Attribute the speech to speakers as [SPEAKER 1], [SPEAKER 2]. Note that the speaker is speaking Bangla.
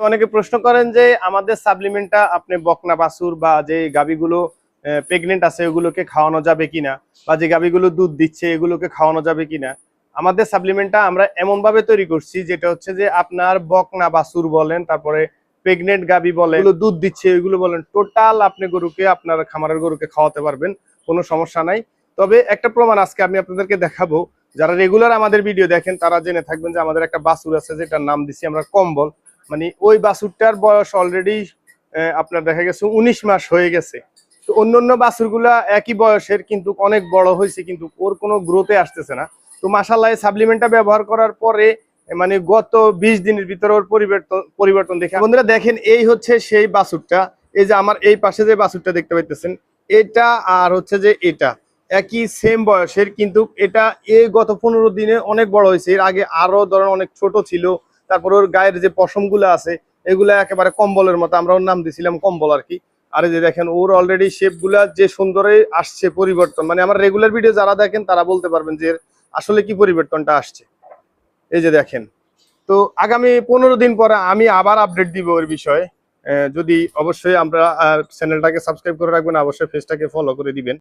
[SPEAKER 1] অনেকে প্রশ্ন করেন যে আমাদের সাপ্লিমেন্টটা আপনি বকনা বাছুর বা যে গাভীগুলো প্রেগনেন্ট আছে ওগুলোকে খাওয়ানো যাবে কিনা, বা যে গাভীগুলো দুধ দিচ্ছে এগুলোকে খাওয়ানো যাবে কিনা। আমাদের সাপ্লিমেন্টটা আমরা এমন ভাবে তৈরি করছি যেটা হচ্ছে যে আপনার বকনা বাছুর বলেন, তারপরে প্রেগনেন্ট গাভী বলেন, এগুলো দুধ দিচ্ছে এগুলো বলেন, টোটাল আপনি গরুকে আপনার খামারের গরুকে খাওয়াতে পারবেন, কোনো সমস্যা নাই। তবে একটা প্রমাণ আজকে আমি আপনাদেরকে দেখাবো। যারা রেগুলার আমাদের ভিডিও দেখেন তারা জেনে থাকবেন যে আমাদের একটা বাছুর আছে যেটার নাম দিছি আমরা কম্বল। মানে ওই বাছুরটার বয়স অলরেডি আপনার দেখা গেছে 19 মাস হয়ে গেছে। তো অন্যান্য বাছুরগুলা একই বয়সের কিন্তু অনেক বড় হয়েছে, কিন্তু ওর কোনো গ্রোথে আসতেছে না। তো মাশাআল্লাহ সাপ্লিমেন্টটা ব্যবহার করার পরে মানে গত 20 দিনের ভিতরে ওর পরিবর্তন দেখে বন্ধুরা দেখেন, এই হচ্ছে সেই বাছুরটা। এই যে আমার এই পাশে যে বাছুরটা দেখতে পাইতেছেন, এটা আর হচ্ছে যে এটা একই সেম বয়সের, কিন্তু এটা এই গত 15 দিনে অনেক বড় হয়েছে। এর আগে আরো ধরেন অনেক ছোট ছিল। তারপর ওর গায়ের যে পশমগুলো আছে এগুলা একেবারে কম্বলের মতো, আমরা ওর নাম দিছিলাম কম্বল আর কি। আর এই যে দেখেন ওর অলরেডি শেপ গুলা যে সুন্দরে আসছে পরিবর্তন, মানে আমার রেগুলার ভিডিও যারা দেখেন তারা বলতে পারবেন যে আসলে কি পরিবর্তনটা আসছে। এই যে দেখেন। তো আগামী 15 দিন পরে আমি আবার আপডেট দিব ওর বিষয়ে। যদি অবশ্যই আমরা চ্যানেলটাকে সাবস্ক্রাইব করে রাখবেন, অবশ্যই পেজটাকে ফলো করে দিবেন।